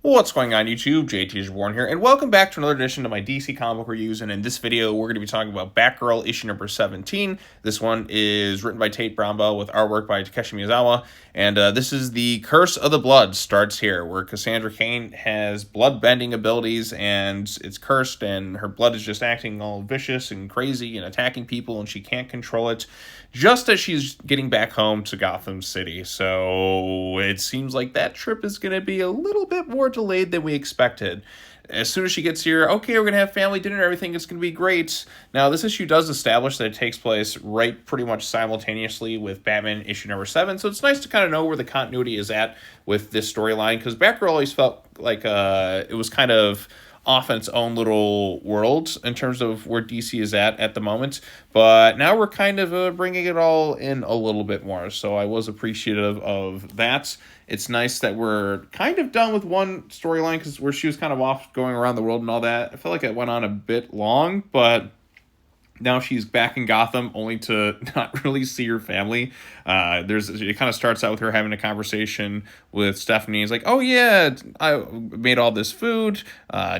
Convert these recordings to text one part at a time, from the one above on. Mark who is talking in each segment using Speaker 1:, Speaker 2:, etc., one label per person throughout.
Speaker 1: What's going on YouTube? JT Born here, and welcome back to another edition of my DC comic book reviews. And in this video, we're going to be talking about Batgirl issue number 17. This one is written by Tate Brownbell with artwork by Takeshi Miyazawa. And this is the Curse of the Blood starts here, where Cassandra Cain has blood-bending abilities, and it's cursed, and her blood is just acting all vicious and crazy and attacking people, and she can't control it, just as she's getting back home to Gotham City. So it seems like that trip is going to be a little bit more delayed than we expected. As soon as she gets here, okay, we're going to have family dinner, everything is going to be great. Now, this issue does establish that it takes place right pretty much simultaneously with Batman issue number 7, so it's nice to kind of know where the continuity is at with this storyline, because Batgirl always felt like it was kind of off in its own little world in terms of where DC is at the moment. But now we're kind of bringing it all in a little bit more. So I was appreciative of that. It's nice that we're kind of done with one storyline, because where she was kind of off going around the world and all that, I felt like it went on a bit long, but now she's back in Gotham only to not really see her family. It kind of starts out with her having a conversation with Stephanie. He's like, oh yeah, I made all this food.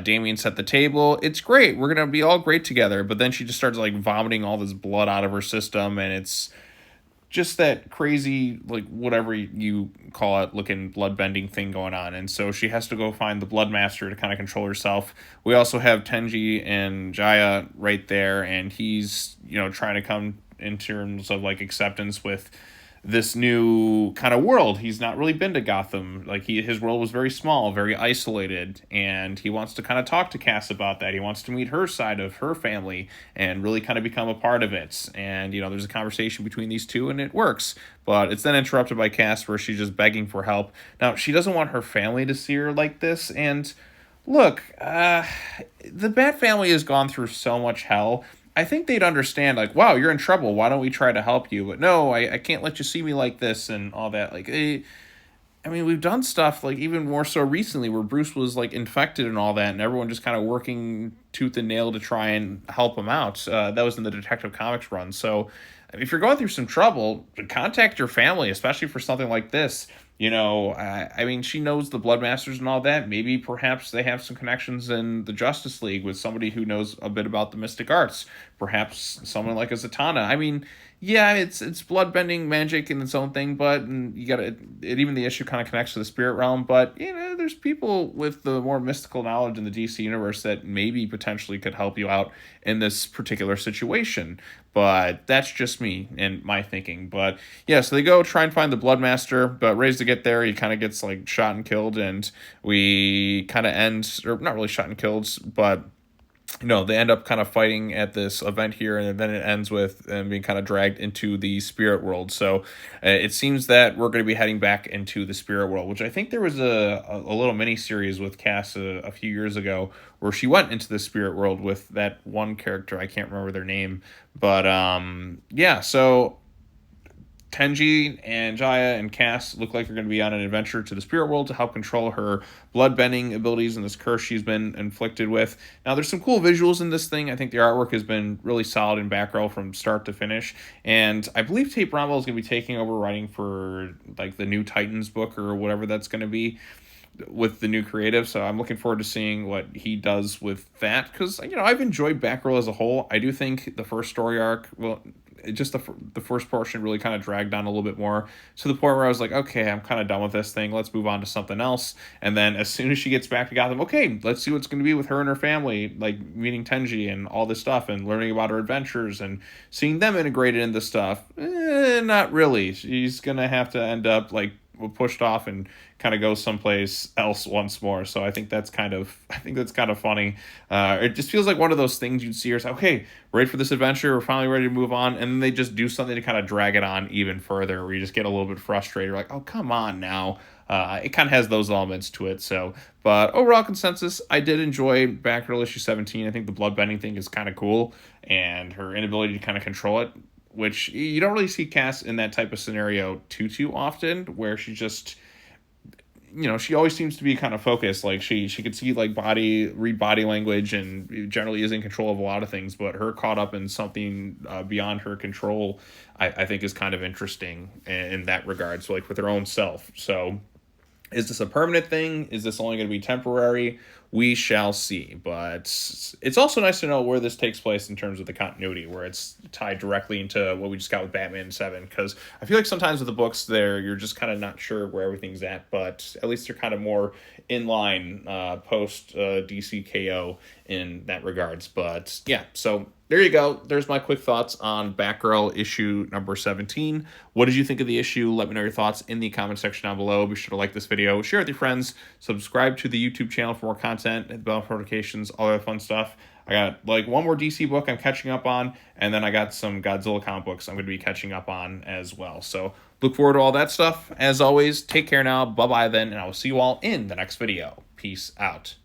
Speaker 1: Damian set the table. It's great. We're going to be all great together. But then she just starts like vomiting all this blood out of her system. And it's just that crazy, like, whatever you call it, looking blood-bending thing going on. And so she has to go find the Blood Master to kind of control herself. We also have Tenji and Jaya right there, and he's, trying to come in terms of, like, acceptance with this new kind of world. He's not really been to Gotham. Like, his world was very small, very isolated, and he wants to kind of talk to Cass about that. He wants to meet her side of her family and really kind of become a part of it. And, there's a conversation between these two, and it works. But it's then interrupted by Cass, where she's just begging for help. Now, she doesn't want her family to see her like this, and look, the Bat family has gone through so much hell. I think they'd understand, like, wow, you're in trouble. Why don't we try to help you? But no, I can't let you see me like this and all that. Like, we've done stuff, like, even more so recently where Bruce was, like, infected and all that, and everyone just kind of working tooth and nail to try and help him out. That was in the Detective Comics run. So if you're going through some trouble, contact your family, especially for something like this. She knows the Blood Masters and all that. Maybe perhaps they have some connections in the Justice League with somebody who knows a bit about the mystic arts. Perhaps someone like a Zatanna. Yeah, it's blood-bending magic in its own thing, but even the issue kind of connects to the spirit realm. But, there's people with the more mystical knowledge in the DC universe that maybe potentially could help you out in this particular situation. But that's just me and my thinking. But yeah, so they go try and find the Blood Master, but Ray's to get there, he kind of gets like shot and killed, and we kind of end, or not really shot and killed, but they end up kind of fighting at this event here, and then it ends with them being kind of dragged into the spirit world. So it seems that we're going to be heading back into the spirit world, which I think there was a little mini series with Cass a few years ago where she went into the spirit world with that one character. I can't remember their name, but yeah, so Tenji and Jaya and Cass look like they're going to be on an adventure to the spirit world to help control her blood-bending abilities and this curse she's been inflicted with. Now, there's some cool visuals in this thing. I think the artwork has been really solid in Batgirl from start to finish. And I believe Tate Brownbell is going to be taking over writing for, like, the new Titans book or whatever that's going to be with the new creative. So I'm looking forward to seeing what he does with that, because, I've enjoyed Batgirl as a whole. I do think the first story arc, just the first portion really kind of dragged on a little bit more, to the point where I was like, okay, I'm kind of done with this thing. Let's move on to something else. And then as soon as she gets back to Gotham, okay, let's see what's going to be with her and her family, like meeting Tenji and all this stuff and learning about her adventures and seeing them integrated into stuff. Not really. She's going to have to end up like pushed off and kind of go someplace else once more. So I think that's kind of funny. It just feels like one of those things you'd see yourself, okay, we're ready for this adventure, we're finally ready to move on, and then they just do something to kind of drag it on even further, where you just get a little bit frustrated. You're like, oh, come on now. It kind of has those elements to it. So, but overall consensus, I did enjoy Batgirl issue 17. I think the bloodbending thing is kind of cool, and her inability to kind of control it, which you don't really see Cass in that type of scenario too often, where she just, she always seems to be kind of focused. Like she could see like read body language, and generally is in control of a lot of things, but her caught up in something beyond her control, I think is kind of interesting in that regard. So like with her own self. So Is this a permanent thing? Is this only going to be temporary? We shall see. But it's also nice to know where this takes place in terms of the continuity, where it's tied directly into what we just got with Batman 7. Because I feel like sometimes with the books there, you're just kind of not sure where everything's at, but at least they're kind of more in line post DC K.O. in that regards. But yeah, so there you go. There's my quick thoughts on Batgirl issue number 17. What did you think of the issue? Let me know your thoughts in the comment section down below. Be sure to like this video, share it with your friends, subscribe to the YouTube channel for more content, hit the bell for notifications, all that fun stuff. I got like one more DC book I'm catching up on, and then I got some Godzilla comic books I'm going to be catching up on as well. So look forward to all that stuff. As always, take care now. Bye-bye then, and I will see you all in the next video. Peace out.